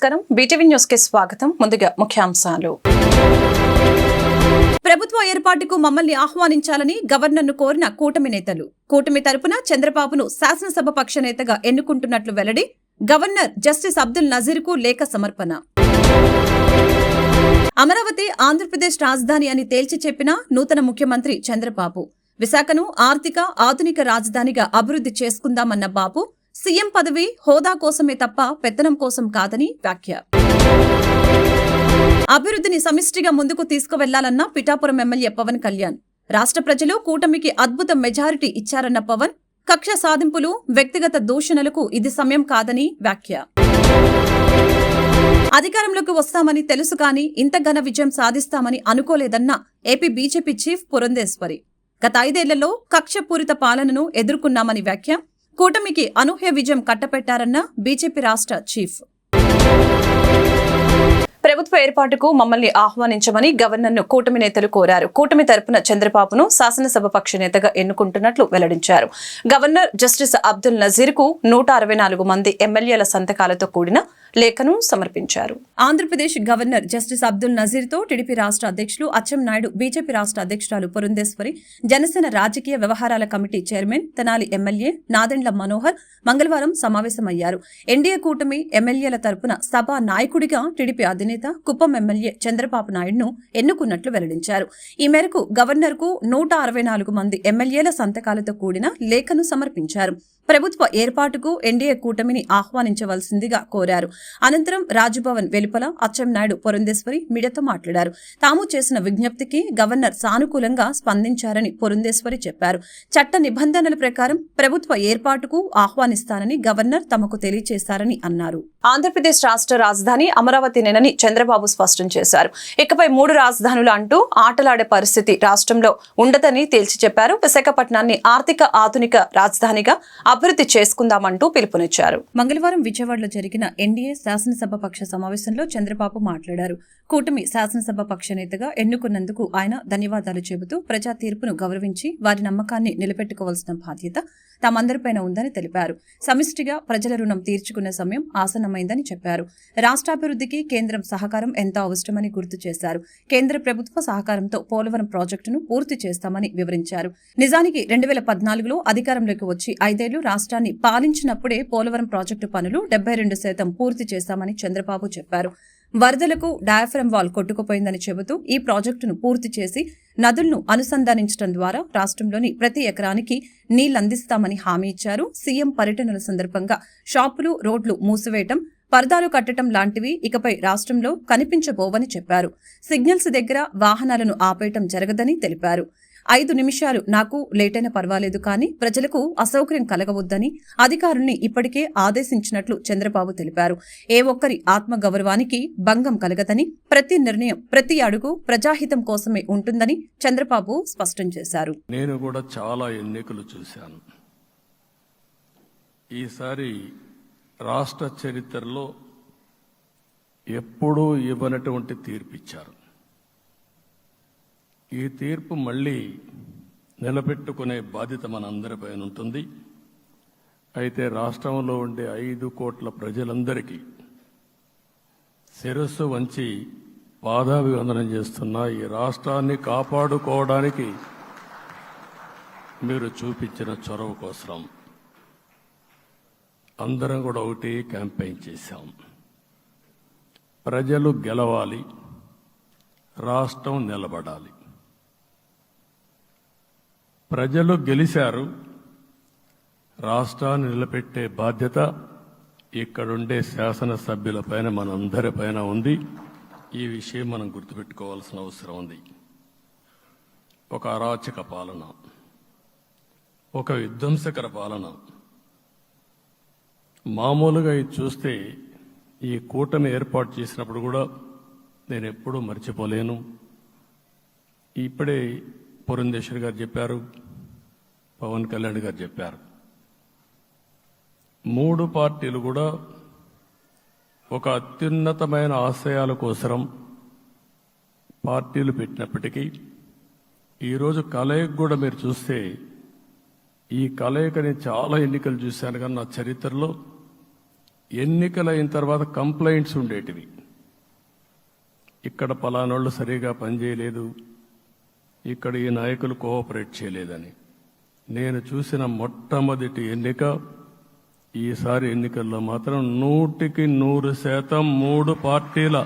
నమస్కారం. BTV news కి స్వాగతం. ముందుగా ముఖ్యాంశాలు. ప్రభుత్వ ఏర్పాటుకు మమ్మల్ని ఆహ్వానించాలని గవర్నర్ను కోరిన కూటమి నేతలు. కూటమి తరపున చంద్రబాబును శాసనసభ పక్ష నేతగా ఎన్నుకుంటున్నట్లు వెల్లడి. గవర్నర్ జస్టిస్ అబ్దుల్ నజీర్కు లేఖ సమర్పణ. అమరావతి ఆంధ్రప్రదేశ్ రాజధాని అని తేల్చి చెప్పిన నూతన ముఖ్యమంత్రి చంద్రబాబు. విశాఖను ఆర్థిక ఆధునిక రాజధానిగా అభివృద్ధి చేసుకుందామన్న బాబు సీఎం పదవి హోదా కోసమే తప్ప పెత్తనం కోసం కాదని వ్యాఖ్య. అభివృద్ధిని సమిష్టిగా ముందుకు తీసుకువెళ్లాలన్న పిఠాపురం ఎమ్మెల్యే పవన్ కళ్యాణ్. రాష్ట్ర ప్రజలు కూటమికి అద్భుత మెజారిటీ ఇచ్చారన్న పవన్. కక్ష సాధింపులు, వ్యక్తిగత దూషణలకు ఇది సమయం కాదని వ్యాఖ్య. అధికారంలోకి వస్తామని తెలుసు కానీ ఇంత ఘన విజయం సాధిస్తామని అనుకోలేదన్న ఏపీ బీజేపీ చీఫ్ పురంధేశ్వరి. గత 5 ఏళ్లలో కక్షపూరిత పాలనను ఎదుర్కొన్నామని వ్యాఖ్య. కూటమికి అనూహ్య విజయం కట్టపెట్టారన్న బీజేపీ రాష్ట్ర చీఫ్. ప్రభుత్వ ఏర్పాటుకు మమ్మల్ని ఆహ్వానించమని గవర్నర్ను కూటమి నేతలు కోరారు. కూటమి తరపున చంద్రబాబును శాసనసభ పక్ష నేతగా ఎన్నుకుంటున్నట్లు వెల్లడించారు. గవర్నర్ జస్టిస్ అబ్దుల్ నజీర్కు 164 మంది ఎమ్మెల్యేల సంతకాలతో కూడిన లేఖను సమర్పించారు. ఆంధ్రప్రదేశ్ గవర్నర్ జస్టిస్ అబ్దుల్ నజీర్తో టీడీపీ రాష్ట్ర అధ్యక్షులు అచ్చెన్నాయుడు, బీజేపీ రాష్ట్ర అధ్యక్షురాలు పురంధేశ్వరి, జనసేన రాజకీయ వ్యవహారాల committee chairman Tenali MLA Nadendla Manohar మంగళవారం సమావేశమయ్యారు. ఎన్డీఏ కూటమి ఎమ్మెల్యేల తరపున సభా నాయకుడిగా టీడీపీ అధినేత కుప్పం ఎమ్మెల్యే చంద్రబాబు నాయుడును ఎన్నుకున్నట్లు వెల్లడించారు. ఈ మేరకు గవర్నర్కు 164 మంది ఎమ్మెల్యేల సంతకాలతో కూడిన లేఖను సమర్పించారు. ప్రభుత్వ ఏర్పాటుకు ఎన్డీఏ కూటమిని ఆహ్వానించవలసిందిగా కోరారు. అనంతరం రాజ్భవన్ వెలుపల అచ్చెన్నాయుడు, పురంధేశ్వరి మీడియాతో మాట్లాడారు. తాము చేసిన విజ్ఞప్తికి గవర్నర్ సానుకూలంగా స్పందించారని పురంధేశ్వరి చెప్పారు. చట్ట నిబంధనల ప్రకారం ప్రభుత్వ ఏర్పాటుకు ఆహ్వానిస్తానని గవర్నర్ తమకు తెలియజేశారని అన్నారు. ఆంధ్రప్రదేశ్ రాష్ట్ర రాజధాని అమరావతినేనని చంద్రబాబు స్పష్టం చేశారు. ఇకపై 3 రాజధానులు అంటూ ఆటలాడే పరిస్థితి రాష్ట్రంలో ఉండదని తేల్చి చెప్పారు. విశాఖపట్నాన్ని ఆర్థిక ఆధునిక రాజధానిగా అభివృద్ధి చేసుకుందామంటూ పిలుపునిచ్చారు. మంగళవారం విజయవాడలో జరిగిన ఎన్డీఏ శాసనసభ పక్ష సమావేశంలో చంద్రబాబు మాట్లాడారు. కూటమి శాసనసభ పక్ష నేతగా ఎన్నుకున్నందుకు ఆయన ధన్యవాదాలు చెబుతూ ప్రజా తీర్పును గౌరవించి వారి నమ్మకాన్ని నిలబెట్టుకోవాల్సిన బాధ్యత తమందరిపైన ఉందని తెలిపారు. సమిష్టిగా ప్రజల రుణం తీర్చుకునే సమయం ఆసన్నమైందని చెప్పారు. రాష్ట్రాభివృద్ధికి కేంద్రం సహకారం ఎంతో అవసరమని గుర్తు చేశారు. కేంద్ర ప్రభుత్వ సహకారంతో పోలవరం ప్రాజెక్టును పూర్తి చేస్తామని వివరించారు. నిజానికి 2014లో అధికారంలోకి వచ్చి 5 ఏళ్లు రాష్ట్రాన్ని పాలించినప్పుడే పోలవరం ప్రాజెక్టు పనులు 72% పూర్తి చేశామని చంద్రబాబు చెప్పారు. వరదలకు డయాఫ్రమ్ వాల్ కొట్టుకుపోయిందని చెబుతూ ఈ ప్రాజెక్టును పూర్తి చేసి నదులను అనుసంధానించడం ద్వారా రాష్ట్రంలోని ప్రతి ఎకరానికి నీళ్లందిస్తామని హామీ ఇచ్చారు. సీఎం పర్యటనల సందర్భంగా షాపులు, రోడ్లు మూసివేయటం, పరదాలు కట్టడం లాంటివి ఇకపై రాష్ట్రంలో కనిపించబోవని చెప్పారు. సిగ్నల్స్ దగ్గర వాహనాలను ఆపేయటం జరగదని తెలిపారు. 5 నిమిషాలు నాకు లేటైనా పర్వాలేదు, కానీ ప్రజలకు అసౌకర్యం కలగవద్దని అధికారుల్ని ఇప్పటికే ఆదేశించినట్లు చంద్రబాబు తెలిపారు. ఏ ఒక్కరి ఆత్మగౌరవానికి భంగం కలగదని, ప్రతి నిర్ణయం, ప్రతి అడుగు ప్రజాహితం కోసమే ఉంటుందని చంద్రబాబు స్పష్టం చేశారు. నేను కూడా చాలా ఎన్నికలు చూశాను. ఈసారి రాష్ట్ర చరిత్రలో ఎప్పుడూ ఇవ్వనటువంటి తీర్పిచ్చారు. ఈ తీర్పు మళ్ళీ నిలబెట్టుకునే బాధ్యత మనందరిపైన ఉంటుంది. అయితే రాష్ట్రంలో ఉండే 5 కోట్ల ప్రజలందరికీ శిరస్సు వంచి పాదాభివందనం చేస్తున్న ఈ రాష్ట్రాన్ని కాపాడుకోవడానికి మీరు చూపించిన చొరవ కోసం అందరం కూడా ఒకటి క్యాంపెయిన్ చేశాం. ప్రజలు గెలవాలి, రాష్ట్రం నిలబడాలి. ప్రజలు గెలిచారు. రాష్ట్రాన్ని నిలబెట్టే బాధ్యత ఇక్కడుండే శాసనసభ్యులపైన, మనందరిపైన ఉంది. ఈ విషయం మనం గుర్తుపెట్టుకోవాల్సిన అవసరం ఉంది. ఒక అరాచక పాలన, ఒక విధ్వంసకర పాలన. మామూలుగా ఇది చూస్తే ఈ కూటమి ఏర్పాటు చేసినప్పుడు కూడా నేను ఎప్పుడూ మర్చిపోలేను. ఇప్పుడే పురంధేశ్వరి గారు చెప్పారు, పవన్ కళ్యాణ్ గారు చెప్పారు. 3 పార్టీలు కూడా ఒక అత్యున్నతమైన ఆశయాల కోసం పార్టీలు పెట్టినప్పటికీ ఈరోజు కలయిక కూడా మీరు చూస్తే, ఈ కలయికని చాలా ఎన్నికలు చూశాను కానీ నా చరిత్రలో ఎన్నికలైన తర్వాత కంప్లైంట్స్ ఉండేటివి. ఇక్కడ పలానోళ్ళు సరిగా పనిచేయలేదు, ఇక్కడ ఈ నాయకులు కోఆపరేట్ చేయలేదని. నేను చూసిన మొట్టమొదటి ఎన్నిక ఈసారి ఎన్నికల్లో మాత్రం 100% 3 పార్టీల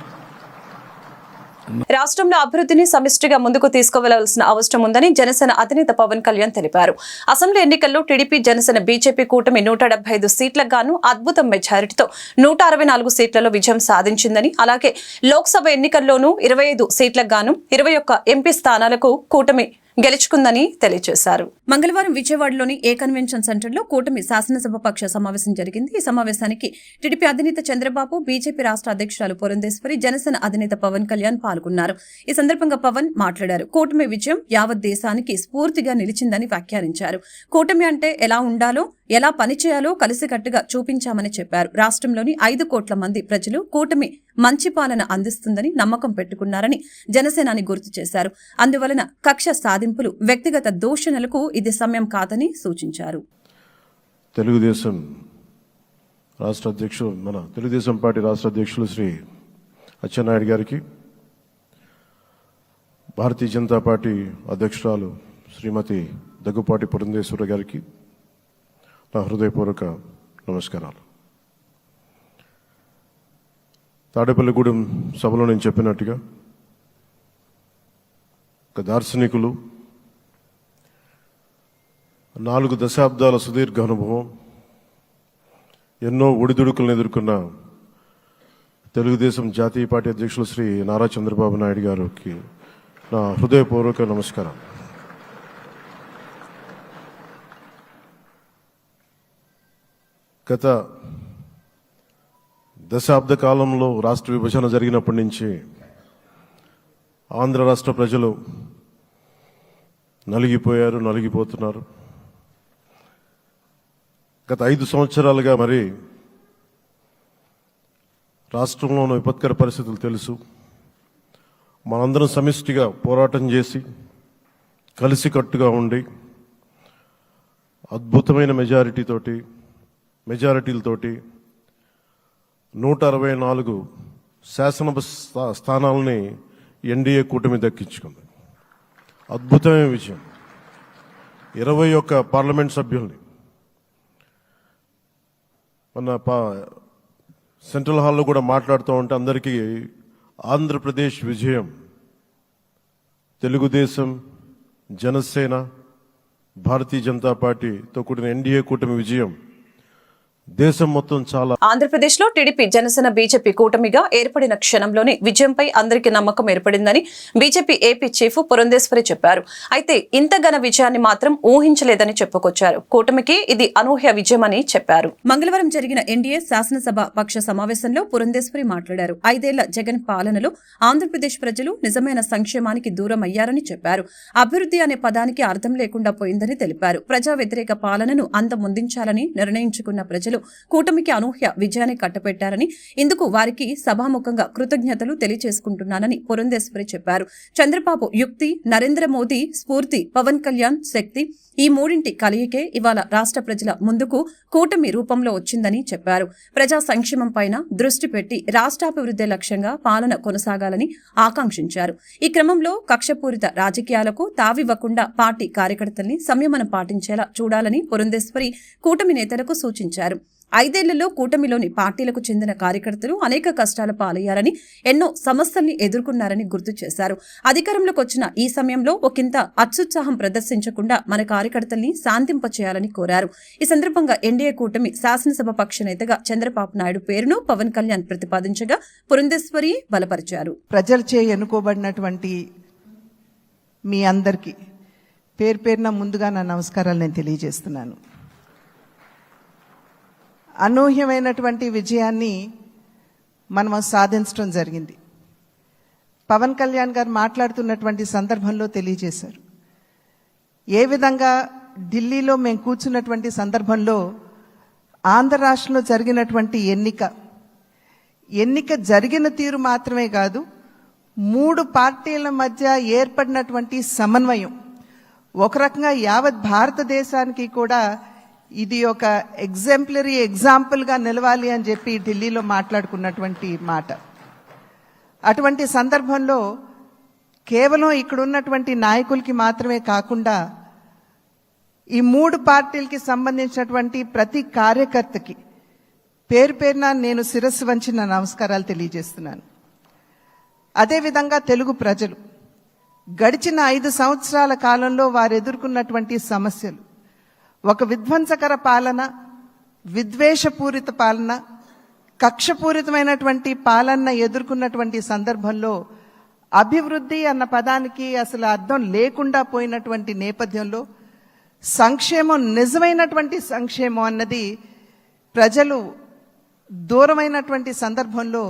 రాష్ట్రంలో అభివృద్ధిని సమిష్టిగా ముందుకు తీసుకువెళ్లాల్సిన అవసరం ఉందని జనసేన అధినేత పవన్ కళ్యాణ్ తెలిపారు. అసెంబ్లీ ఎన్నికల్లో టీడీపీ, జనసేన, బీజేపీ కూటమి 175 సీట్లకు గాను అద్భుత మెజారిటీతో 164 సీట్లలో విజయం సాధించిందని, అలాగే లోక్సభ ఎన్నికల్లోనూ 25 సీట్లకు గాను 21 ఎంపీ స్థానాలకు కూటమి గెలుచుకుందని తెలియజేశారు. మంగళవారం విజయవాడలోని ఏ కన్వెన్షన్ సెంటర్లో కూటమి శాసనసభ పక్ష సమావేశం జరిగింది. ఈ సమావేశానికి టీడీపీ అధినేత చంద్రబాబు, బీజేపీ రాష్ట్ర అధ్యక్షురాలు పురంధేశ్వరి, జనసేన అధినేత పవన్ కళ్యాణ్ పాల్గొన్నారు. ఈ సందర్భంగా పవన్ మాట్లాడారు. కూటమి విజయం యావత్ దేశానికి స్ఫూర్తిగా నిలిచిందని వ్యాఖ్యానించారు. కూటమి అంటే ఎలా ఉండాలో, ఎలా పనిచేయాలో కలిసికట్టుగా చూపించామని చెప్పారు. రాష్ట్రంలోని 5 కోట్ల మంది ప్రజలు కూటమి మంచి పాలన అందిస్తుందని నమ్మకం పెట్టుకున్నారని జనసేనాని గుర్తు చేశారు. అందువలన కక్ష సాధింపులు, వ్యక్తిగత దూషణలకు ఇది సమయం కాదని సూచించారు. తెలుగుదేశం పార్టీ రాష్ట్ర అధ్యక్షులు శ్రీ అచ్చెన్నాయుడు గారికి, భారతీయ జనతా పార్టీ అధ్యక్షురాలు శ్రీమతి దగ్గుపాటి పురంధేశ్వరి గారికి నా హృదయపూర్వక నమస్కారాలు. తాడేపల్లిగూడెం సభలో నేను చెప్పినట్టుగా ఒక దార్శనికులు, 4 దశాబ్దాల సుదీర్ఘ అనుభవం, ఎన్నో ఒడిదుడుకులను ఎదుర్కొన్న తెలుగుదేశం జాతీయ పార్టీ అధ్యక్షులు శ్రీ నారా చంద్రబాబు నాయుడు గారికి నా హృదయపూర్వక నమస్కారం. గత దశాబ్ద కాలంలో రాష్ట్ర విభజన జరిగినప్పటి నుంచి ఆంధ్ర రాష్ట్ర ప్రజలు నలిగిపోతున్నారు. గత 5 సంవత్సరాలుగా మరి రాష్ట్రంలోని విపత్కర పరిస్థితులు తెలుసు. మనందరం సమిష్టిగా పోరాటం చేసి కలిసికట్టుగా ఉండి అద్భుతమైన మెజారిటీలతోటి 164 శాసనసభ స్థానాలని ఎన్డీఏ కూటమి దక్కించుకుంది. అద్భుతమైన విజయం. 21 పార్లమెంట్ సభ్యుల్ని మన సెంట్రల్ హాల్లో కూడా మాట్లాడుతూ ఉంటే అందరికీ ఆంధ్రప్రదేశ్ విజయం, తెలుగుదేశం, జనసేన, భారతీయ జనతా పార్టీతో కూడిన ఎన్డీఏ కూటమి విజయం దేశం మొత్తం చాలా. ఆంధ్రప్రదేశ్ లో టీడీపీ, జనసేన, బీజేపీ కూటమిగా ఏర్పడిన క్షణంలోనే విజయంపై అందరికీ నమ్మకం ఏర్పడిందని బీజేపీ ఏపీ చీఫ్ పురంధేశ్వరి చెప్పారు. అయితే ఇంత ఘన విజయాన్ని మాత్రం ఊహించలేదని చెప్పుకొచ్చారు. కూటమికి ఇది అనూహ్య విజయమని చెప్పారు. మంగళవారం జరిగిన ఎన్డీఏ శాసనసభ పక్ష సమావేశంలో పురంధేశ్వరి మాట్లాడారు. 5 ఏళ్ల జగన్ పాలనలో ఆంధ్రప్రదేశ్ ప్రజలు నిజమైన సంక్షేమానికి దూరం అయ్యారని చెప్పారు. అభివృద్ధి అనే పదానికి అర్థం లేకుండా పోయిందని తెలిపారు. ప్రజా వ్యతిరేక పాలనను అంతమొందించాలని నిర్ణయించుకున్న ప్రజలు కూటమికి అనూహ్య విజయాన్ని కట్టబెట్టారని, ఇందుకు వారికి సభాముఖంగా కృతజ్ఞతలు తెలియజేసుకుంటున్నానని పురంధేశ్వరి చెప్పారు. చంద్రబాబు యుక్తి, నరేంద్ర మోదీ స్ఫూర్తి, పవన్ కళ్యాణ్ శక్తి, ఈ మూడింటి కలయికే ఇవాళ రాష్ట్ర ప్రజల ముందుకు కూటమి రూపంలో వచ్చిందని చెప్పారు. ప్రజా సంక్షేమం పైన దృష్టి పెట్టి రాష్ట్రాభివృద్ధి లక్ష్యంగా పాలన కొనసాగాలని ఆకాంక్షించారు. ఈ క్రమంలో కక్షపూరిత రాజకీయాలకు తావివ్వకుండా పార్టీ కార్యకర్తల్ని సంయమనం పాటించేలా చూడాలని పురంధేశ్వరి కూటమి నేతలకు సూచించారు. 5 ఏళ్లలో కూటమిలోని పార్టీలకు చెందిన కార్యకర్తలు అనేక కష్టాల పాలయ్యారని, ఎన్నో సమస్యల్ని ఎదుర్కొన్నారని గుర్తు చేశారు. అధికారంలోకి వచ్చిన ఈ సమయంలో ఒకంత అత్యుత్సాహం ప్రదర్శించకుండా మన కార్యకర్తల్ని శాంతింపచేయాలని కోరారు. ఈ సందర్భంగా ఎన్డీఏ కూటమి శాసనసభ పక్ష నేతగా చంద్రబాబు నాయుడు పేరును పవన్ కళ్యాణ్ ప్రతిపాదించగా పురంధేశ్వరి బలపరిచారు. ప్రజలచే ఎన్నుకోబడినటువంటి మీ అందరికీ పేరున ముందుగా నా నమస్కారాలు నేను తెలియజేస్తున్నాను. అనూహ్యమైనటువంటి విజయాన్ని మనం సాధించడం జరిగింది. పవన్ కళ్యాణ్ గారు మాట్లాడుతున్నటువంటి సందర్భంలో తెలియజేశారు. ఏ విధంగా ఢిల్లీలో మేము కూర్చున్నటువంటి సందర్భంలో ఆంధ్ర రాష్ట్రంలో జరిగినటువంటి ఎన్నిక జరిగిన తీరు మాత్రమే కాదు, 3 పార్టీల మధ్య ఏర్పడినటువంటి సమన్వయం ఒక రకంగా యావత్ భారతదేశానికి కూడా ఇది ఒక ఎగ్జాంపుల్గా నిలవాలి అని చెప్పి ఢిల్లీలో మాట్లాడుకున్నటువంటి మాట. అటువంటి సందర్భంలో కేవలం ఇక్కడ ఉన్నటువంటి నాయకులకి మాత్రమే కాకుండా ఈ 3 పార్టీలకి సంబంధించినటువంటి ప్రతి కార్యకర్తకి పేరు పేరున నేను శిరస్సు వంచి నా నమస్కారాలు తెలియజేస్తున్నాను. అదేవిధంగా తెలుగు ప్రజలు గడిచిన 5 సంవత్సరాల కాలంలో వారు ఎదుర్కొన్నటువంటి సమస్యలు, ఒక విధ్వంసకర పాలన, విద్వేషపూరిత పాలన, కక్షపూరితమైనటువంటి పాలన ఎదుర్కొన్నటువంటి సందర్భంలో అభివృద్ధి అన్న పదానికి అసలు అర్థం లేకుండా పోయినటువంటి నేపథ్యంలో సంక్షేమం, నిజమైనటువంటి సంక్షేమం అన్నది ప్రజలు దూరమైనటువంటి సందర్భంలో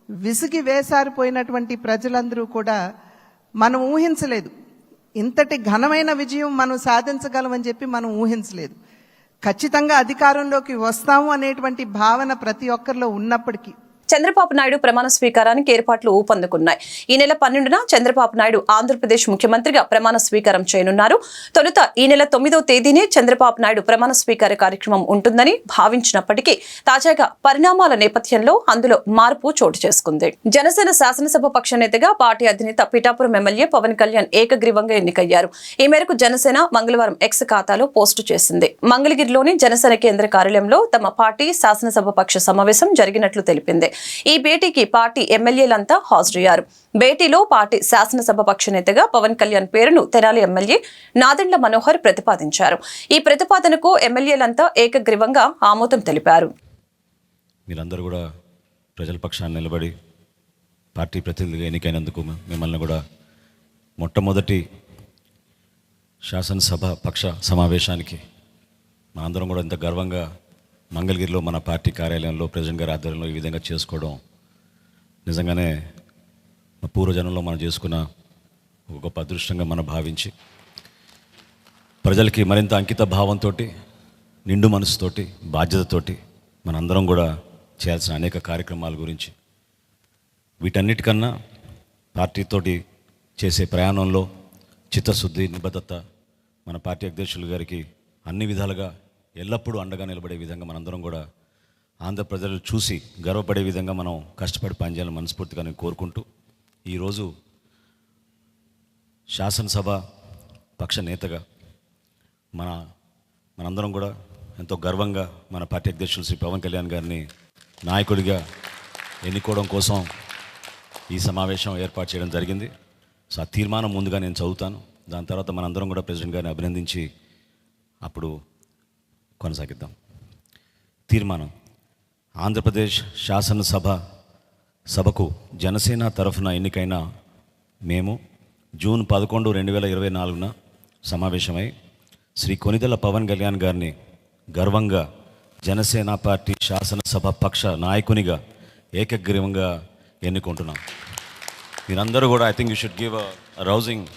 విసిగి వేసారిపోయినటువంటి ప్రజలందరూ కూడా మనం ఊహించలేదు. ఇంతటి ఘనమైన విజయం మనం సాధించగలమని చెప్పి మనం ఊహించలేదు. ఖచ్చితంగా అధికారంలోకి వస్తాము అనేటువంటి భావన ప్రతి ఒక్కరిలో ఉన్నప్పటికీ చంద్రబాబు నాయుడు ప్రమాణ స్వీకారానికి ఏర్పాట్లు ఊపందుకున్నాయి. ఈ నెల 12న చంద్రబాబు నాయుడు ఆంధ్రప్రదేశ్ ముఖ్యమంత్రిగా ప్రమాణ స్వీకారం చేయనున్నారు. తొలుత ఈ నెల 9వ తేదీనే చంద్రబాబు నాయుడు ప్రమాణ స్వీకార కార్యక్రమం ఉంటుందని భావించినప్పటికీ తాజాగా పరిణామాల నేపథ్యంలో అందులో మార్పు చోటు చేసుకుంది. జనసేన శాసనసభ పక్ష నేతగా పార్టీ అధినేత పిఠాపురం ఎమ్మెల్యే పవన్ కళ్యాణ్ ఏకగ్రీవంగా ఎన్నికయ్యారు. ఈ మేరకు జనసేన మంగళవారం ఎక్స్ ఖాతాలో పోస్టు చేసింది. మంగళగిరిలోని జనసేన కేంద్ర కార్యాలయంలో తమ పార్టీ శాసనసభ పక్ష సమావేశం జరిగినట్లు తెలిపింది. ఈ భేటీకి పార్టీ ఎమ్మెల్యేలంతా హాజరయ్యారు. భేటీలో పార్టీ శాసనసభ పక్ష నేతగా పవన్ కళ్యాణ్ పేరును తెనాలి ఎమ్మెల్యే నాదెండ్ల మనోహర్ ప్రతిపాదించారు. ఈ ప్రతిపాదనకు ఎమ్మెల్యేలంతా ఏకగ్రీవంగా ఆమోదం తెలిపారు. మీరందరూ కూడా ప్రజల పక్షాన్ని నిలబడి పార్టీ ప్రతినిధిగా ఎన్నికైనందుకు మిమ్మల్ని కూడా మొట్టమొదటి శాసనసభ పక్ష సమావేశానికి మనందరం కూడా ఇంత గర్వంగా మంగళగిరిలో మన పార్టీ కార్యాలయంలో ప్రెసిడెంట్ గారి ఆధ్వర్యంలో ఈ విధంగా చేసుకోవడం నిజంగానే పూర్వజనంలో మనం చేసుకున్న ఒక గొప్ప అదృష్టంగా మనం భావించి ప్రజలకి మరింత అంకిత భావంతో, నిండు మనసుతోటి, బాధ్యతతోటి మనందరం కూడా చేయాల్సిన అనేక కార్యక్రమాల గురించి, వీటన్నిటికన్నా పార్టీతోటి చేసే ప్రయాణంలో చిత్తశుద్ధి, నిబద్ధత మన పార్టీ అధ్యక్షులు గారికి అన్ని విధాలుగా ఎల్లప్పుడూ అండగా నిలబడే విధంగా మనందరం కూడా ఆంధ్ర ప్రజలు చూసి గర్వపడే విధంగా మనం కష్టపడి పనిచేయాలని మనస్ఫూర్తిగా నేను కోరుకుంటూ, ఈరోజు శాసనసభ పక్ష నేతగా మనందరం కూడా ఎంతో గర్వంగా మన పార్టీ అధ్యక్షులు శ్రీ పవన్ కళ్యాణ్ గారిని నాయకుడిగా ఎన్నుకోవడం కోసం ఈ సమావేశం ఏర్పాటు చేయడం జరిగింది. సో ఆ తీర్మానం ముందుగా నేను చదువుతాను. దాని తర్వాత మనందరం కూడా ప్రెసిడెంట్ గారిని అభినందించి అప్పుడు కొనసాగిద్దాం. తీర్మానం: ఆంధ్రప్రదేశ్ శాసనసభకు జనసేన తరఫున ఎన్నికైన మేము జూన్ 11, 2024న సమావేశమై శ్రీ కొనిదెల పవన్ కళ్యాణ్ గారిని గర్వంగా జనసేన పార్టీ శాసనసభ పక్ష నాయకునిగా ఏకగ్రీవంగా ఎన్నుకుంటున్నాం. మీరందరూ కూడా I think you should give a rousing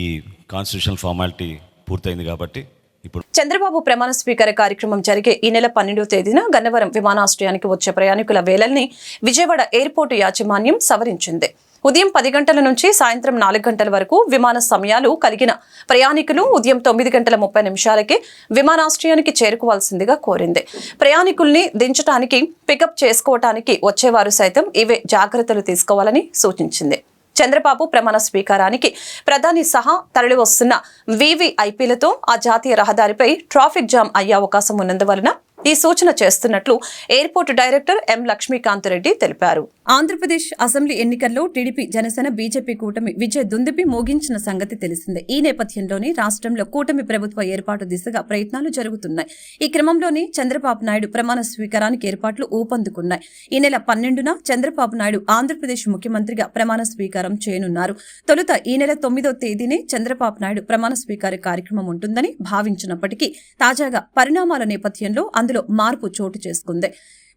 ఈ కాన్స్టిట్యూషనల్ ఫార్మాలిటీ పూర్తయింది కాబట్టి ఇప్పుడు చంద్రబాబు ప్రమాణ స్వీకార కార్యక్రమం జరిగే ఈ నెల 12వ తేదీన గన్నవరం విమానాశ్రయానికి వచ్చే ప్రయాణికుల వేళల్ని విజయవాడ ఎయిర్పోర్టు యాజమాన్యం సవరించింది. ఉదయం 10 గంటల నుంచి సాయంత్రం 4 గంటల వరకు విమాన సమయాలు కలిగిన ప్రయాణికులు ఉదయం 9:30 విమానాశ్రయానికి చేరుకోవాల్సిందిగా కోరింది. ప్రయాణికుల్ని దించడానికి, పికప్ చేసుకోవటానికి వచ్చేవారు సైతం ఇవే జాగ్రత్తలు తీసుకోవాలని సూచించింది. చంద్రబాబు ప్రమాణ స్వీకారానికి ప్రధాని సహా తరలివస్తున్న వీవీఐపీలతో ఆ జాతీయ రహదారిపై ట్రాఫిక్ జామ్ అయ్యే అవకాశం ఉన్నందువలన ఈ సూచన చేస్తున్నట్లు airport director M Lakshmikant Reddy తెలిపారు. ఆంధ్రప్రదేశ్ అసెంబ్లీ ఎన్నికల్లో టీడీపీ, జనసేన, బీజేపీ కూటమి విజయ దుందుబి మోగించిన సంగతి తెలిసిందే. ఈ నేపథ్యంలోనే రాష్ట్రంలో కూటమి ప్రభుత్వ ఏర్పాటు దిశగా ప్రయత్నాలు జరుగుతున్నాయి. ఈ క్రమంలోనే చంద్రబాబు నాయుడు ప్రమాణ స్వీకారానికి ఏర్పాట్లు ఊపందుకున్నాయి. ఈ నెల 12న చంద్రబాబు నాయుడు ఆంధ్రప్రదేశ్ ముఖ్యమంత్రిగా ప్రమాణ స్వీకారం చేయనున్నారు. తొలుత ఈ నెల 9వ తేదీనే చంద్రబాబు నాయుడు ప్రమాణ స్వీకార కార్యక్రమం ఉంటుందని భావించినప్పటికీ తాజాగా పరిణామాల నేపథ్యంలో అందులో మార్పు చోటు చేసుకుంది.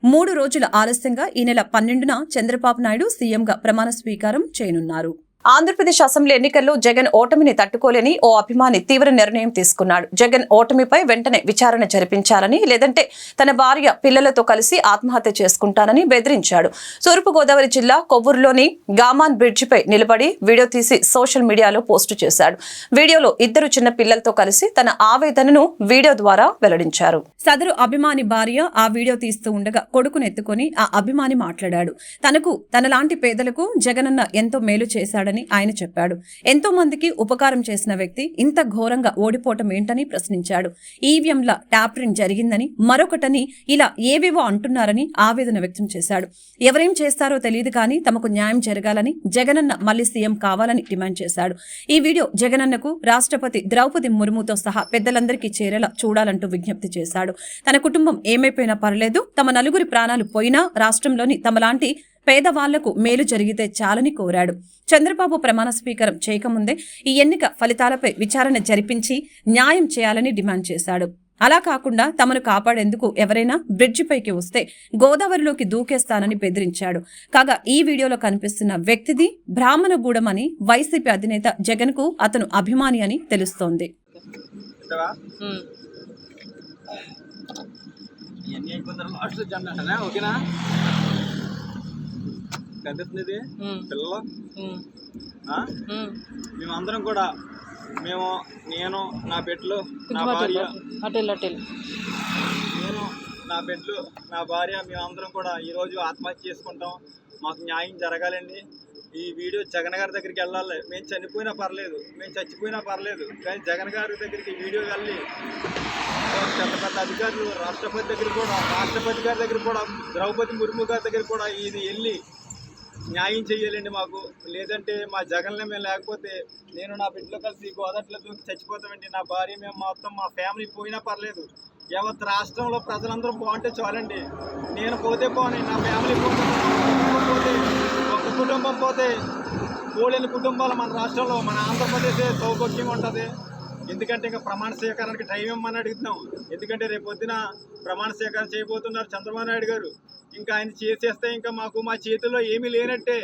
3 రోజుల ఆలస్యంగా ఈ నెల 12న చంద్రబాబు నాయుడు సీఎంగా ప్రమాణ స్వీకారం చేయనున్నారు. ఆంధ్రప్రదేశ్ అసెంబ్లీ ఎన్నికల్లో జగన్ ఓటమిని తట్టుకోలేని ఓ అభిమాని తీవ్ర నిర్ణయం తీసుకున్నాడు. జగన్ ఓటమిపై వెంటనే విచారణ జరిపించాలని, లేదంటే తన భార్య పిల్లలతో కలిసి ఆత్మహత్య చేసుకుంటానని బెదిరించాడు. తూర్పుగోదావరి జిల్లా కొవ్వూరులోని గామాన్ బ్రిడ్జిపై నిలబడి వీడియో తీసి సోషల్ మీడియాలో పోస్టు చేశాడు. వీడియోలో ఇద్దరు చిన్న పిల్లలతో కలిసి తన ఆవేదనను వీడియో ద్వారా వెల్లడించారు. సదరు అభిమాని భార్య ఆ వీడియో తీస్తూ ఉండగా కొడుకును ఎత్తుకొని ఆ అభిమాని మాట్లాడాడు. తనలాంటి పేదలకు జగనన్న ఎంతో మేలు చేశాడని ఆయన చెప్పాడు. ఎంతో మందికి ఉపకారం చేసిన వ్యక్తి ఇంత ఘోరంగా ఓడిపోవటం ఏంటని ప్రశ్నించాడు. ఈవీఎంల ట్యాపరింగ్ జరిగిందని, మరొకటని ఇలా ఏవేవో అంటున్నారని ఆవేదన వ్యక్తం చేశాడు. ఎవరేం చేస్తారో తెలియదు కానీ తమకు న్యాయం జరగాలని, జగనన్న మళ్లీ సీఎం కావాలని డిమాండ్ చేశాడు. ఈ వీడియో జగనన్నకు రాష్ట్రపతి ద్రౌపది ముర్ముతో సహా పెద్దలందరికీ చేరేలా చూడాలంటూ విజ్ఞప్తి చేశాడు. తన కుటుంబం ఏమైపోయినా పర్లేదు, తమ నలుగురి ప్రాణాలు పోయినా రాష్ట్రంలోని తమలాంటి పేదవాళ్లకు మేలు జరిగితే చాలని కోరాడు. చంద్రబాబు ప్రమాణ స్వీకారం చేయకముందే ఈ ఎన్నిక ఫలితాలపై విచారణ జరిపించి న్యాయం చేయాలని డిమాండ్ చేశాడు. అలా కాకుండా తమను కాపాడేందుకు ఎవరైనా బ్రిడ్జిపైకి వస్తే గోదావరిలోకి దూకేస్తానని బెదిరించాడు. కాగా ఈ వీడియోలో కనిపిస్తున్న వ్యక్తిది బ్రాహ్మణగూడెం అని వైసీపీ అధినేత జగన్ కు అతను అభిమాని అని తెలుస్తోంది. కనిపిస్తుంది పిల్లలు మేమందరం కూడా నేను నా బిడ్డలు నా భార్య నా బిడ్డలు నా భార్య మేమందరం కూడా ఈరోజు ఆత్మహత్య చేసుకుంటాం. మాకు న్యాయం జరగాలండి. ఈ వీడియో జగన్ గారి దగ్గరికి వెళ్ళాలి. మేము చనిపోయినా పర్లేదు, మేము చచ్చిపోయినా పర్లేదు, కానీ జగన్ గారి దగ్గరికి వీడియో వెళ్ళి పెద్ద పెద్ద అధికారులు రాష్ట్రపతి గారి దగ్గర కూడా ద్రౌపది ముర్ము గారి దగ్గర కూడా ఇది వెళ్ళి న్యాయం చెయ్యాలండి మాకు. లేదంటే మా జగన్లో మేము లేకపోతే నేను నా బిడ్డలో కలిసి గోదావరిలో దూకి చచ్చిపోతామండి. నా భార్య మేము మొత్తం మా ఫ్యామిలీ పోయినా పర్లేదు. యావత్ రాష్ట్రంలో ప్రజలందరూ బాగుంటే చాలండి. నేను పోతే పోనీ, నా ఫ్యామిలీ పోతే, ఒక కుటుంబం పోతే పోలేని కుటుంబాలు మన రాష్ట్రంలో, మన ఆంధ్రప్రదేశ్ సౌభాగ్యంగా ఉంటుంది. ఎందుకంటే ఇంకా ప్రమాణ స్వీకారానికి టైం ఇవ్వమని అడుగుతున్నాం. ఎందుకంటే రేపు పొద్దున ప్రమాణ స్వీకారం చేయబోతున్నారు చంద్రబాబు నాయుడు గారు. ఇంకా ఆయన చేసేస్తే ఇంకా మా చేతుల్లో ఏమీ లేనట్టే.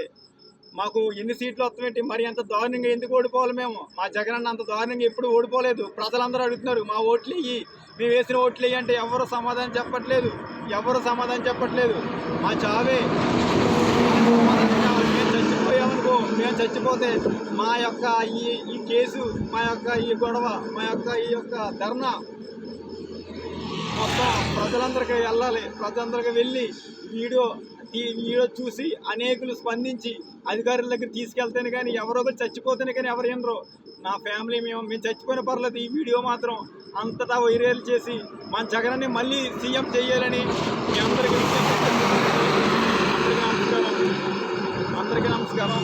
మాకు ఎన్ని సీట్లు వస్తామేంటి? మరి అంత దారుణంగా ఎందుకు ఓడిపోవాలి మేము? మా జగన్ అన్న అంత దారుణంగా ఎప్పుడు ఓడిపోలేదు. ప్రజలందరూ అడుగుతున్నారు మా ఓట్లు ఇయ్యి, మేము వేసిన ఓట్లు ఇయ్యి అంటే ఎవరు సమాధానం చెప్పట్లేదు. మా చావే మేము చచ్చిపోయామనుకో, మేము చచ్చిపోతే మా యొక్క ఈ కేసు, మా యొక్క ఈ గొడవ, మా యొక్క ఈ యొక్క ధర్నా మొత్తం ప్రజలందరికీ వెళ్ళాలి. ప్రజలందరికీ వెళ్ళి వీడియో చూసి అనేకులు స్పందించి అధికారుల దగ్గర తీసుకెళ్తేనే కానీ, ఎవరో ఒకరు చచ్చిపోతేనే కానీ ఎవరు వినరు. నా ఫ్యామిలీ మేము చచ్చిపోయిన పర్లేదు. ఈ వీడియో మాత్రం అంతటా వైరల్ చేసి మన జగన్ని మళ్ళీ సీఎం చేయాలని మీ అందరికీ నమస్కారం.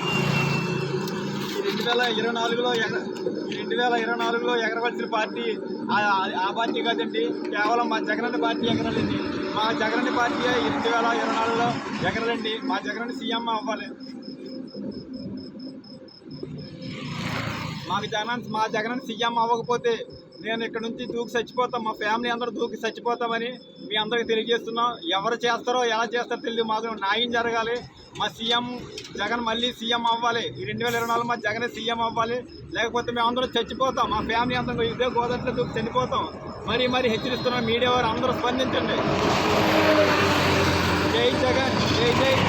2024లో ఎగరవలసిన పార్టీ ఆ పార్టీ కాదండి, కేవలం మా జగనన్న పార్టీ ఎగరాలండి. మా జగనన్న పార్టీ 2024లో ఎగరాలండి. మా జగనన్న సీఎం అవ్వాలి. మా జగనన్న సీఎం అవ్వకపోతే నేను ఇక్కడ నుంచి దూకి చచ్చిపోతాం, మా ఫ్యామిలీ అందరూ దూకి చచ్చిపోతామని మీ అందరికీ తెలియజేస్తున్నాం. ఎవరు చేస్తారో ఎలా చేస్తారో తెలియదు, మాకు న్యాయం జరగాలి. మా సీఎం జగన్ మళ్ళీ సీఎం అవ్వాలి. ఈ 2024 మా జగన్ సీఎం అవ్వాలి. లేకపోతే మేము అందరూ చచ్చిపోతాం, మా ఫ్యామిలీ అందరూ ఇదే గోదావరిలో దూకి చనిపోతాం. మరీ హెచ్చరిస్తున్నాం. మీడియా వారు అందరూ స్పందించండి. జై జగన్, జై జగన్.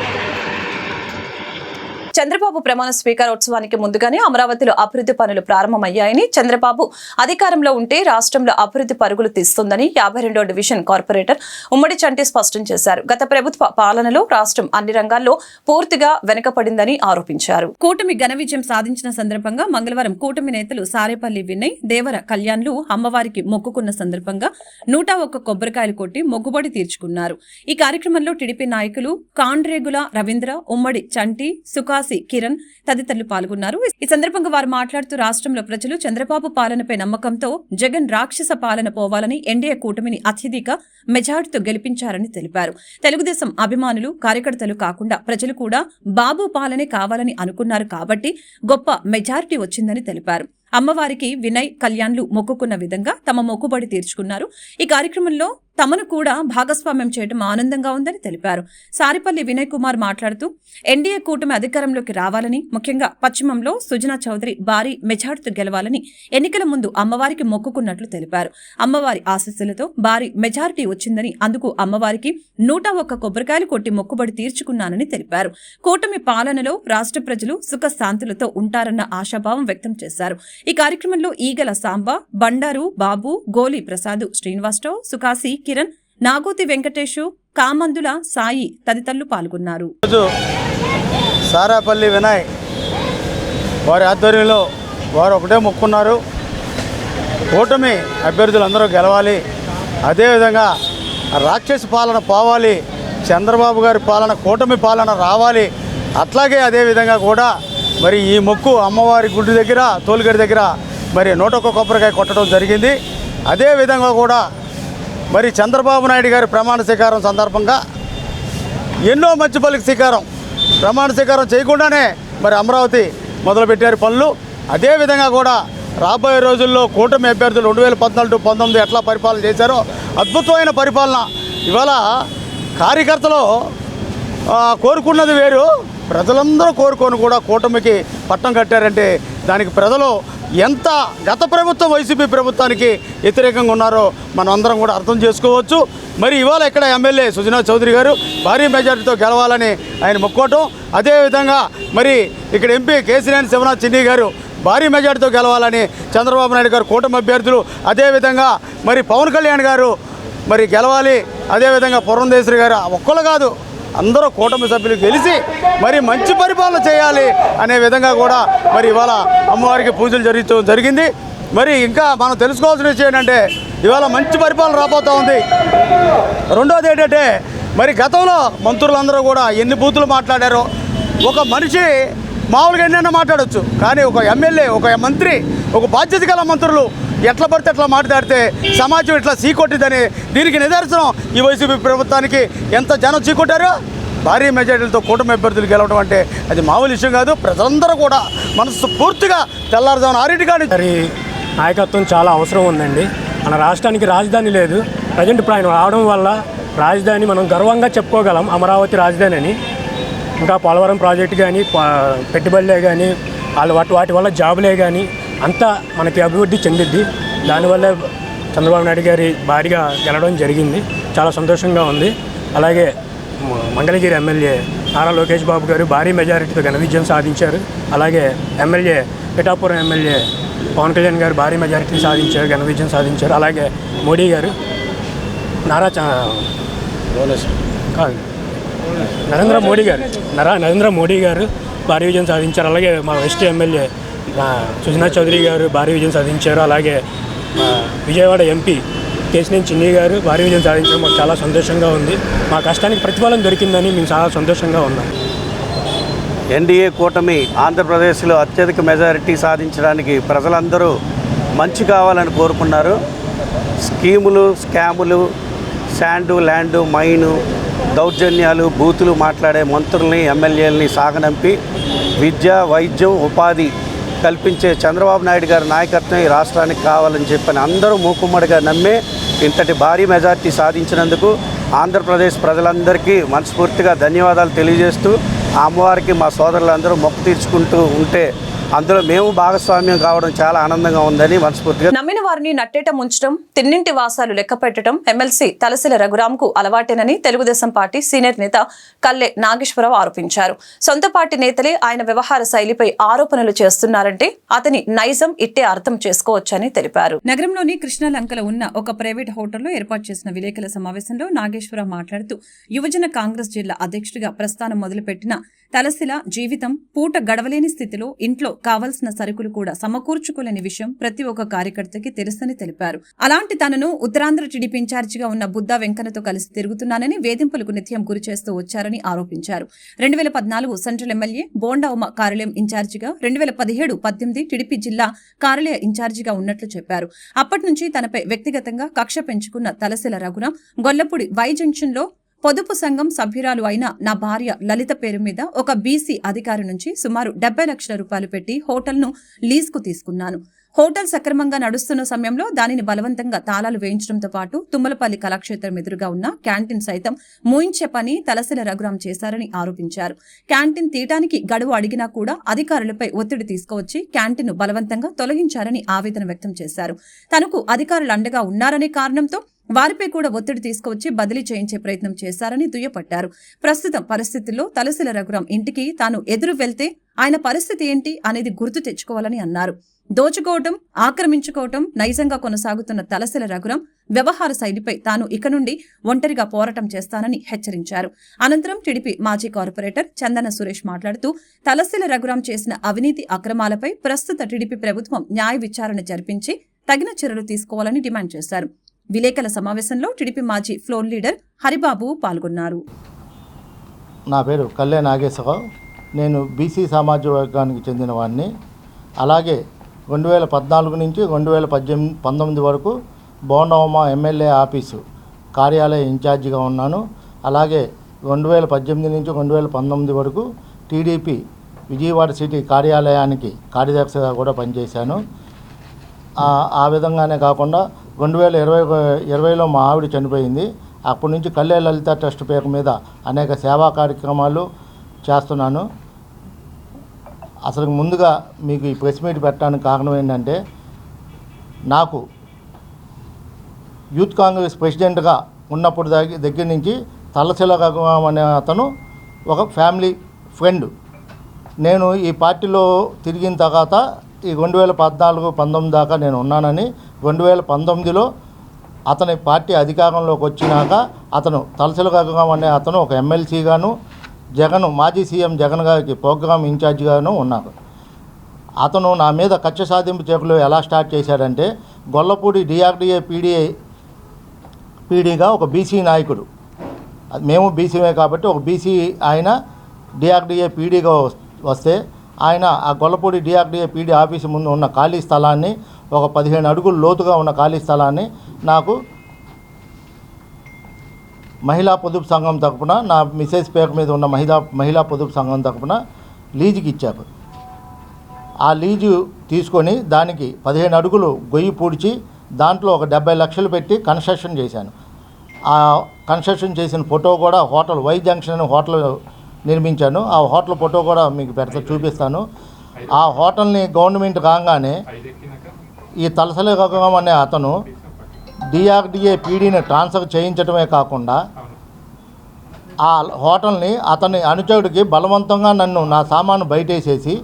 చంద్రబాబు ప్రమాణ స్వీకారోత్సవానికి ముందుగానే అమరావతిలో అభివృద్ధి పనులు ప్రారంభమయ్యాయని, చంద్రబాబు అధికారంలో ఉంటే రాష్ట్రంలో అభివృద్ధి పరుగులు తీస్తుందని 52వ డివిజన్ కార్పొరేటర్ ఉమ్మడి చంటి స్పష్టం చేశారు. గత ప్రభుత్వ పాలనలో రాష్ట్రం అన్ని రంగాల్లో పూర్తిగా వెనుకపడిందని ఆరోపించారు. కూటమి ఘన విజయం సాధించిన సందర్భంగా మంగళవారం కూటమి నేతలు సారేపల్లి వినయ్, దేవర కళ్యాణ్లు అమ్మవారికి మొక్కుకున్న సందర్భంగా 101 కొబ్బరికాయలు కొట్టి మొక్కుబడి తీర్చుకున్నారు. ఈ కార్యక్రమంలో టీడీపీ నాయకులు కాండ్రేగుల రవీంద్ర, ఉమ్మడి చంటి, సుకాసి, కిరణ్ తదితరులు పాల్గొన్నారు. ఈ సందర్భంగా వారు మాట్లాడుతూ రాష్ట్రంలో ప్రజలు చంద్రబాబు పాలనపై నమ్మకంతో జగన్ రాక్షస పాలన పోవాలని ఎన్డీఏ కూటమిని అత్యధిక మెజార్టీతో గెలిపించారని తెలిపారు. తెలుగుదేశం అభిమానులు, కార్యకర్తలు కాకుండా ప్రజలు కూడా బాబు పాలనే కావాలని అనుకున్నారు కాబట్టి గొప్ప మెజారిటీ వచ్చిందని తెలిపారు. అమ్మవారికి వినయ్ కళ్యాణ్లు మొక్కుకున్న విధంగా తమ మొక్కుబడి తీర్చుకున్నారు. ఈ కార్యక్రమంలో తమను కూడా భాగస్వామ్యం చేయడం ఆనందంగా ఉందని తెలిపారు. సారిపల్లి వినయ్ కుమార్ మాట్లాడుతూ ఎన్డీఏ కూటమి అధికారంలోకి రావాలని, ముఖ్యంగా పశ్చిమంలో సుజనా చౌదరి భారీ మెజార్టీతో గెలవాలని ఎన్నికల ముందు అమ్మవారికి మొక్కుకున్నట్లు తెలిపారు. అమ్మవారి ఆశీస్సులతో భారీ మెజారిటీ వచ్చిందని, అందుకు అమ్మవారికి 101 కొబ్బరికాయలు కొట్టి మొక్కుబడి తీర్చుకున్నానని తెలిపారు. కూటమి పాలనలో రాష్ట్ర ప్రజలు సుఖశాంతులతో ఉంటారన్న ఆశాభావం వ్యక్తం చేశారు. ఈ కార్యక్రమంలో ఈగల సాంబ, బండారు బాబు, గోలి ప్రసాద్, శ్రీనివాసరావు, సుకాసి కిరణ్, నాగోతి వెంకటేషు, కామందుల సాయి తదితరులు పాల్గొన్నారు. సారాపల్లి వినయ్ వారి ఆధ్వర్యంలో వారు ఒకటే మొక్కున్నారు, కూటమి అభ్యర్థులందరూ గెలవాలి, అదేవిధంగా రాక్షస పాలన పోవాలి, చంద్రబాబు గారి పాలన కూటమి పాలన రావాలి. అట్లాగే అదేవిధంగా కూడా మరి ఈ మొక్కు అమ్మవారి గుడి దగ్గర తోలుగడి దగ్గర మరి 101 కొబ్బరికాయ కొట్టడం జరిగింది. అదేవిధంగా కూడా మరి చంద్రబాబు నాయుడు గారి ప్రమాణ స్వీకారం సందర్భంగా ఎన్నో మంచి పలికి ప్రమాణ స్వీకారం చేయకుండానే మరి అమరావతి మొదలుపెట్టారు పనులు. అదేవిధంగా కూడా రాబోయే రోజుల్లో కూటమి అభ్యర్థులు 2014-19 ఎట్లా పరిపాలన చేశారో అద్భుతమైన పరిపాలన. ఇవాళ కార్యకర్తలు కోరుకున్నది వేరు, ప్రజలందరూ కోరుకొని కూడా కూటమికి పట్టం కట్టారంటే దానికి ప్రజలు ఎంత గత ప్రభుత్వం వైసీపీ ప్రభుత్వానికి వ్యతిరేకంగా ఉన్నారో మనం అందరం కూడా అర్థం చేసుకోవచ్చు. మరి ఇవాళ ఇక్కడ ఎమ్మెల్యే సుజనా చౌదరి గారు భారీ మెజార్టీతో గెలవాలని ఆయన మొక్కోవటం, అదేవిధంగా మరి ఇక్కడ ఎంపీ కేసినేని శివనాథ్ చిన్ని గారు భారీ మెజార్టీతో గెలవాలని చంద్రబాబు నాయుడు గారు కూటమి అభ్యర్థులు, అదేవిధంగా మరి పవన్ కళ్యాణ్ గారు మరి గెలవాలి, అదేవిధంగా పురంధేశ్వరి గారు ఒక్కళ్ళు కాదు అందరూ కూటమి సభ్యులు గెలిచి మరి మంచి పరిపాలన చేయాలి అనే విధంగా కూడా మరి ఇవాళ అమ్మవారికి పూజలు జరిగింది. మరి ఇంకా మనం తెలుసుకోవాల్సిన విషయం ఏంటంటే ఇవాళ మంచి పరిపాలన రాబోతూ ఉంది. రెండోది ఏంటంటే మరి గతంలో మంత్రులందరూ కూడా ఎన్ని బూతులు మాట్లాడారో, ఒక మనిషి మామూలుగా ఎన్నైనా మాట్లాడవచ్చు, కానీ ఒక ఎమ్మెల్యే, ఒక మంత్రి, ఒక బాధ్యత గల మంత్రులు ఎట్లా పడితే అట్లా మాట్లాడితే సమాజం ఇట్లా చీకొట్టిందని దీనికి నిదర్శనం ఈ వైసీపీ ప్రభుత్వానికి ఎంత జనం చీకొట్టారో. భారీ మెజార్టీలతో కూటమి అభ్యర్థులు గెలవడం అంటే అది మామూలు విషయం కాదు. ప్రజలందరూ కూడా మనసు పూర్తిగా తెల్లారుజామున 6 మరి నాయకత్వం చాలా అవసరం ఉందండి. మన రాష్ట్రానికి రాజధాని లేదు. ప్రజెంట్ ఇప్పుడు ఆయన రావడం వల్ల రాజధాని మనం గర్వంగా చెప్పుకోగలం, అమరావతి రాజధాని అని. ఇంకా పోలవరం ప్రాజెక్టు కానీ, పెట్టుబడులే కానీ, వాటి వల్ల జాబులే కానీ అంతా మనకి అభివృద్ధి చెందిద్ది. దానివల్ల చంద్రబాబు నాయుడు గారి భారీగా గెలవడం జరిగింది, చాలా సంతోషంగా ఉంది. అలాగే మంగళగిరి ఎమ్మెల్యే నారా లోకేష్ బాబు గారు భారీ మెజారిటీతో ఘన విజయం సాధించారు. అలాగే ఎమ్మెల్యే పిఠాపురం ఎమ్మెల్యే పవన్ కళ్యాణ్ గారు భారీ మెజారిటీ సాధించారు, ఘన విజయం సాధించారు. అలాగే మోడీ గారు నరేంద్ర మోడీ గారు భారీ విజయం సాధించారు. అలాగే మా వెస్ట్ ఎమ్మెల్యే సుజనా చౌదరి గారు భారీ విజయం సాధించారు. అలాగే విజయవాడ ఎంపీ కేసినేని చిన్ని గారు భారీ విజయం సాధించడం మాకు చాలా సంతోషంగా ఉంది. మా కష్టానికి ప్రతిఫలం దొరికిందని మేము చాలా సంతోషంగా ఉన్నాం. ఎన్డీఏ కూటమి ఆంధ్రప్రదేశ్లో అత్యధిక మెజారిటీ సాధించడానికి ప్రజలందరూ మంచి కావాలని కోరుకున్నారు. స్కీములు, స్కాములు, శాండు, ల్యాండు, మైను, దౌర్జన్యాలు, బూతులు మాట్లాడే మంత్రుల్ని, ఎమ్మెల్యేలని సాగనంపి విద్య, వైద్యం, ఉపాధి కల్పించే చంద్రబాబు నాయుడు గారి నాయకత్వం ఈ రాష్ట్రానికి కావాలని చెప్పని అందరూ మూకుమ్మడిగా నమ్మే ఇంతటి భారీ మెజార్టీ సాధించినందుకు ఆంధ్రప్రదేశ్ ప్రజలందరికీ మనస్ఫూర్తిగా ధన్యవాదాలు తెలియజేస్తూ, ఆ అమ్మవారికి మా సోదరులందరూ మొక్కు తీర్చుకుంటూ ఉంటే అందులో మేము భాగస్వామ్యం కావడం చాలా ఆనందంగా ఉందని మనస్ఫూర్తిగా. నమ్మిన వారిని నట్టేట ముంచడం, తిన్నింటి వాసాలు లెక్క పెట్టడం ఎమ్మెల్సీ తలసిల రఘురాంకు అలవాటేనని తెలుగుదేశం పార్టీ సీనియర్ నేత కల్లె నాగేశ్వరరావు ఆరోపించారు. సొంత పార్టీ నేతలే ఆయన వ్యవహార శైలిపై ఆరోపణలు చేస్తున్నారంటే అతని నైజం ఇట్టే అర్థం చేసుకోవచ్చని తెలిపారు. నగరంలోని కృష్ణలంకలో ఉన్న ఒక ప్రైవేట్ హోటల్లో ఏర్పాటు చేసిన విలేకరుల సమావేశంలో నాగేశ్వరరావు మాట్లాడుతూ యువజన కాంగ్రెస్ జిల్లా అధ్యక్షుడిగా ప్రస్థానం మొదలుపెట్టిన తలసిల జీవితం పూట గడవలేని స్థితిలో ఇంట్లో కావలసిన సరుకులు కూడా సమకూర్చుకోలేని విషయం ప్రతి ఒక్క కార్యకర్తకి తెలుసని తెలిపారు. అలాంటి తనను ఉత్తరాంధ్ర టీడీపీ ఇన్ఛార్జిగా ఉన్న బుద్దా వెంకన్నతో కలిసి తిరుగుతున్నానని వేధింపులకు నిత్యం గురి చేస్తూ వచ్చారని ఆరోపించారు. 2014 సెంట్రల్ ఎమ్మెల్యే బోండా ఉమ కార్యాలయం ఇన్ఛార్జిగా, 2017-18 టీడీపీ జిల్లా కార్యాలయ ఇన్ఛార్జిగా ఉన్నట్లు చెప్పారు. అప్పటి నుంచి తనపై వ్యక్తిగతంగా కక్ష పెంచుకున్న తలసిల రఘురాం గొల్లపూడి వై జంక్షన్ లో పొదుపు సంఘం సభ్యురాలు అయిన నా భార్య లలిత పేరు మీద ఒక బీసీ అధికారి నుంచి సుమారు 70 లక్షల రూపాయలు పెట్టి హోటల్ను లీజుకు తీసుకున్నాను. హోటల్ సక్రమంగా నడుస్తున్న సమయంలో దానిని బలవంతంగా తాళాలు వేయించడంతో పాటు తుమ్మలపల్లి కళాక్షేత్రం ఎదురుగా ఉన్న క్యాంటీన్ సైతం మూయించే పని తలసిల రఘురాం చేశారని ఆరోపించారు. క్యాంటీన్ తీయటానికి గడువు అడిగినా కూడా అధికారులపై ఒత్తిడి తీసుకువచ్చి క్యాంటీన్ను బలవంతంగా తొలగించారని ఆవేదన వ్యక్తం చేశారు. తనకు అధికారులు అండగా ఉన్నారనే కారణంతో వారిపై కూడా ఒత్తిడి తీసుకువచ్చి బదిలీ చేయించే ప్రయత్నం చేశారని దుయ్యపట్టారు. ప్రస్తుతం పరిస్థితుల్లో తలసిల రఘురాం ఇంటికి తాను ఎదురు వెళ్తే ఆయన పరిస్థితి ఏంటి అనేది గుర్తు తెచ్చుకోవాలని అన్నారు. దోచుకోవటం, ఆక్రమించుకోవటం నైజంగా కొనసాగుతున్న తలసిల రఘురాం వ్యవహార శైలిపై తాను ఇక నుండి ఒంటరిగా పోరాటం చేస్తానని హెచ్చరించారు. అనంతరం టీడీపీ మాజీ కార్పొరేటర్ చందన సురేష్ మాట్లాడుతూ తలసిల రఘురాం చేసిన అవినీతి అక్రమాలపై ప్రస్తుత టీడీపీ ప్రభుత్వం న్యాయ విచారణ జరిపించి తగిన చర్యలు తీసుకోవాలని డిమాండ్ చేశారు. విలేకరుల సమావేశంలో టీడీపీ మాజీ ఫ్లోర్ లీడర్ హరిబాబు పాల్గొన్నారు. నా పేరు కళ్యాణ్ నాగేశ్వరరావు. నేను బీసీ సామాజిక వర్గానికి చెందిన వాడిని. అలాగే 2014 నుంచి 2019 వరకు బోండవమ్మ ఎమ్మెల్యే ఆఫీసు కార్యాలయ ఇన్ఛార్జిగా ఉన్నాను. అలాగే 2018 నుంచి 2019 వరకు టీడీపీ విజయవాడ సిటీ కార్యాలయానికి కార్యదర్శిగా కూడా పనిచేశాను. ఆ విధంగానే కాకుండా 2020లో మా ఆవిడ చనిపోయింది. అప్పటి నుంచి కళ్యాణ లలిత ట్రస్ట్ పేరు మీద అనేక సేవా కార్యక్రమాలు చేస్తున్నాను. అసలు ముందుగా మీకు ఈ ప్రెస్ మీట్ పెట్టడానికి కారణం ఏంటంటే, నాకు యూత్ కాంగ్రెస్ ప్రెసిడెంట్గా ఉన్నప్పుడు దగ్గర నుంచి తలసిల రఘురాం అనే అతను ఒక ఫ్యామిలీ ఫ్రెండ్. నేను ఈ పార్టీలో తిరిగిన తర్వాత ఈ 2014-19 దాకా నేను ఉన్నానని, 2019లో అతని పార్టీ అధికారంలోకి వచ్చినాక అతను తలసిల రఘురాం అనే అతను ఒక ఎమ్మెల్సీగాను, మాజీ సీఎం జగన్ గారికి ప్రోగ్రామ్ ఇన్ఛార్జిగాను ఉన్నారు. అతను నా మీద కక్ష సాధింపు చర్యలు ఎలా స్టార్ట్ చేశాడంటే, గొల్లపూడి డిఆర్డీఏ పీడీగా ఒక బీసీ నాయకుడు, మేము బీసీమే కాబట్టి ఒక బీసీ ఆయన డిఆర్డీఏ పీడీగా వస్తే, ఆయన ఆ గొల్లపూడి డిఆర్డీఏ పీడీ ఆఫీసు ముందు ఉన్న ఖాళీ స్థలాన్ని, ఒక 15 అడుగులు లోతుగా ఉన్న ఖాళీ స్థలాన్ని నాకు మహిళా పొదుపు సంఘం తరపున, నా మిసెస్ పేరు మీద ఉన్న మహిళా పొదుపు సంఘం తరపున లీజుకి ఇచ్చారు. ఆ లీజు తీసుకొని దానికి 15 అడుగులు గొయ్యి పూడ్చి దాంట్లో ఒక 70 లక్షలు పెట్టి కన్స్ట్రక్షన్ చేశాను. ఆ కన్స్ట్రక్షన్ చేసిన ఫోటో కూడా హోటల్ వై జంక్షన్ అనే హోటల్ నిర్మించాను. ఆ హోటల్ ఫోటో కూడా మీకు చూపిస్తాను. ఆ హోటల్ని గవర్నమెంట్ కాగానే ఈ తలసిల రఘురాం అనే అతను డిఆర్డీఏ పీడీని ట్రాన్స్ఫర్ చేయించడమే కాకుండా ఆ హోటల్ని అతని అనుచరుడికి బలవంతంగా నా సామాను బయటేసేసి,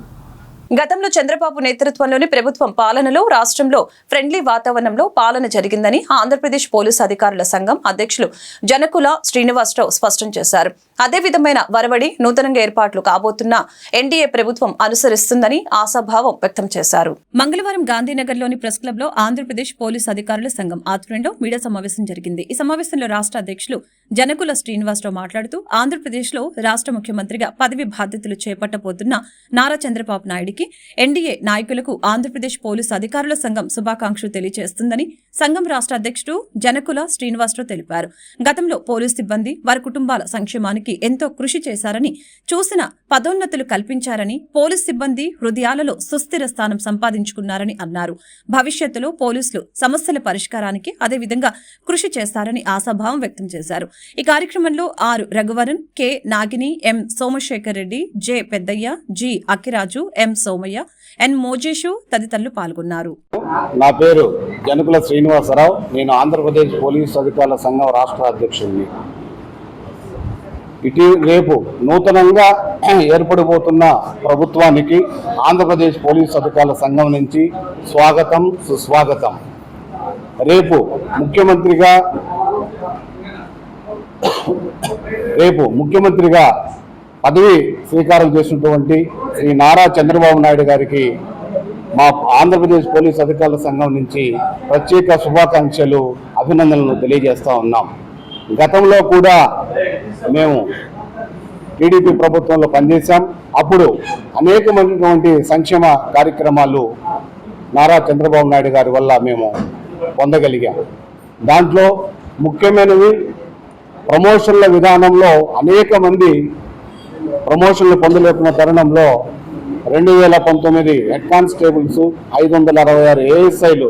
గతంలో చంద్రబాబు నేతృత్వంలోని ప్రభుత్వం పాలనలో రాష్ట్రంలో ఫ్రెండ్లీ వాతావరణంలో పాలన జరిగిందని ఆంధ్రప్రదేశ్ పోలీసు అధికారుల సంఘం అధ్యక్షులు జనకుల శ్రీనివాసరావు స్పష్టం చేశారు. అదే విధమైన వరవడి నూతనంగా ఏర్పాట్లు కాబోతున్న ఎన్డీఏ ప్రభుత్వం అనుసరిస్తుందని ఆశాభావం వ్యక్తం చేశారు. మంగళవారం గాంధీనగర్లోని ప్రెస్ క్లబ్ లో ఆంధ్రప్రదేశ్ పోలీసు అధికారుల సంఘం ఆధ్వర్యంలో మీడియా సమావేశం జరిగింది. ఈ సమావేశంలో రాష్ట్ర అధ్యక్షులు జనకుల శ్రీనివాసరావు మాట్లాడుతూ, ఆంధ్రప్రదేశ్లో రాష్ట్ర ముఖ్యమంత్రిగా పదవి బాధ్యతలు చేపట్టబోతున్న నారా చంద్రబాబు నాయుడికి ఎన్డీఏ నాయకులకు ఆంధ్రప్రదేశ్ పోలీసు అధికారుల సంఘం శుభాకాంక్షలు తెలియజేస్తుందని సంఘం రాష్ట్ర అధ్యక్షుడు జనకుల శ్రీనివాసరావు తెలిపారు. గతంలో పోలీసు సిబ్బంది వారి కుటుంబాల సంక్షేమానికి ఎంతో కృషి చేశారని, చూసిన పదోన్నతులు కల్పించారని, పోలీసు సిబ్బంది హృదయాలలో సుస్థిర స్థానం సంపాదించుకున్నారని అన్నారు. భవిష్యత్తులో పోలీసులు సమస్యల పరిష్కారానికి అదేవిధంగా కృషి చేస్తారని ఆశాభావం వ్యక్తం చేశారు. ఈ కార్యక్రమంలో R Raghuvaran, K Nagini, M Somasekhar Reddy, J Peddaiah, G Akkiraju, M Somaiah, N Mojeshu తదితరులు పాల్గొన్నారు. నా పేరు జనకుల శ్రీనివాసరావు. నేను ఆంధ్రప్రదేశ్ పోలీసు అధికారుల సంఘం రాష్ట్ర అధ్యక్షుడిని. రేపు నూతనంగా ఏర్పడిపోతున్న ప్రభుత్వానికి ఆంధ్రప్రదేశ్ పోలీసు అధికారుల సంఘం నుంచి స్వాగతం, సుస్వాగతం. రేపు ముఖ్యమంత్రిగా పదవి స్వీకారం చేసినటువంటి శ్రీ నారా చంద్రబాబు నాయుడు గారికి మా ఆంధ్రప్రదేశ్ పోలీసు అధికారుల సంఘం నుంచి ప్రత్యేక శుభాకాంక్షలు, అభినందనలు తెలియజేస్తూ ఉన్నాం. గతంలో కూడా మేము టీడీపీ ప్రభుత్వంలో పనిచేశాం. అప్పుడు అనేకమైనటువంటి సంక్షేమ కార్యక్రమాలు నారా చంద్రబాబు నాయుడు గారి వల్ల మేము పొందగలిగాం. దాంట్లో ముఖ్యమైనవి ప్రమోషన్ల విధానంలో అనేక మంది ప్రమోషన్లు పొందలేకున్న తరుణంలో 2019 హెడ్ కానిస్టేబుల్స్, 566 ఏఎస్ఐలు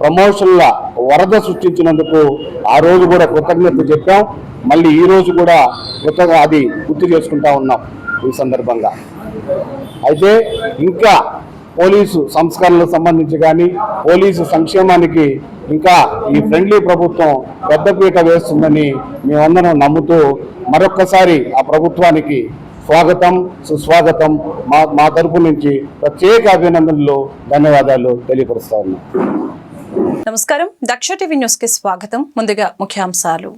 ప్రమోషన్ల వరద సృష్టించినందుకు ఆ రోజు కూడా కృతజ్ఞత చెప్పాం. మళ్ళీ ఈ రోజు కూడా అది గుర్తు చేసుకుంటా ఉన్నాం ఈ సందర్భంగా. అయితే ఇంకా పోలీసు సంస్కరణలకు సంబంధించి కానీ పోలీసు సంక్షేమానికి ఇంకా ఈ ఫ్రెండ్లీ ప్రభుత్వం పెద్దపీట వేస్తుందని మేమందరం నమ్ముతూ మరొక్కసారి ఆ ప్రభుత్వానికి స్వాగతం, సుస్వాగతం మా తరపు నుంచి ప్రత్యేక అభినందనలు, ధన్యవాదాలు తెలియపరుస్తా ఉన్నాం. నమస్కారం, దక్ష టీవీ న్యూస్ కి స్వాగతం. ముందుగా ముఖ్యాంశాలు.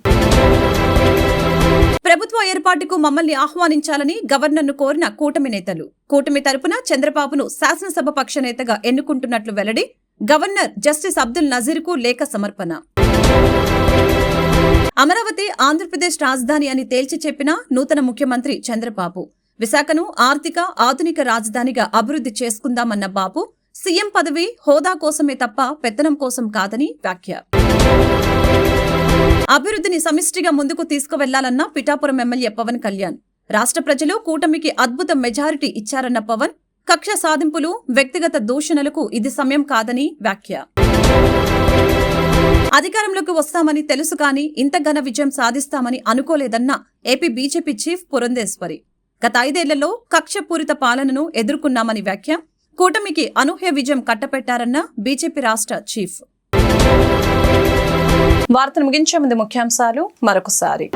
ప్రభుత్వ ఏర్పాటుకు మమ్మల్ని ఆహ్వానించాలని గవర్నర్ను కోరిన కూటమి నేతలు. కూటమి తరపున చంద్రబాబును శాసనసభ పక్ష నేతగా ఎన్నుకుంటున్నట్లు వెల్లడి. గవర్నర్ జస్టిస్ అబ్దుల్ నజీర్కు లేఖ సమర్పణ. అమరావతి ఆంధ్రప్రదేశ్ రాజధాని అని తేల్చి చెప్పిన నూతన ముఖ్యమంత్రి చంద్రబాబు. విశాఖను ఆర్థిక ఆధునిక రాజధానిగా అభివృద్ధి చేసుకుందామన్న బాబు, సీఎం పదవి హోదా కోసమే తప్ప పెత్తనం కోసం కాదని వ్యాఖ్య. అభివృద్ధిని సమిష్టిగా ముందుకు తీసుకువెళ్లాలన్న పిఠాపురం ఎమ్మెల్యే పవన్ కళ్యాణ్. రాష్ట్ర ప్రజలు కూటమికి అద్భుత మెజారిటీ ఇచ్చారన్న పవన్, కక్ష సాధింపులు, వ్యక్తిగత దూషణలకు ఇది సమయం కాదని వ్యాఖ్య. అధికారంలోకి వస్తామని తెలుసు కానీ ఇంత ఘన విజయం సాధిస్తామని అనుకోలేదన్న ఏపీ బీజేపీ చీఫ్ పురంధేశ్వరి. గత 5 ఏళ్లలో కక్షపూరిత పాలనను ఎదుర్కొన్నామని వ్యాఖ్య. కూటమికి అనూహ్య విజయం కట్టపెట్టారన్న బీజేపీ రాష్ట్ర చీఫ్. వార్తను ముగించే ముందు ముఖ్యాంశాలు మరొకసారి.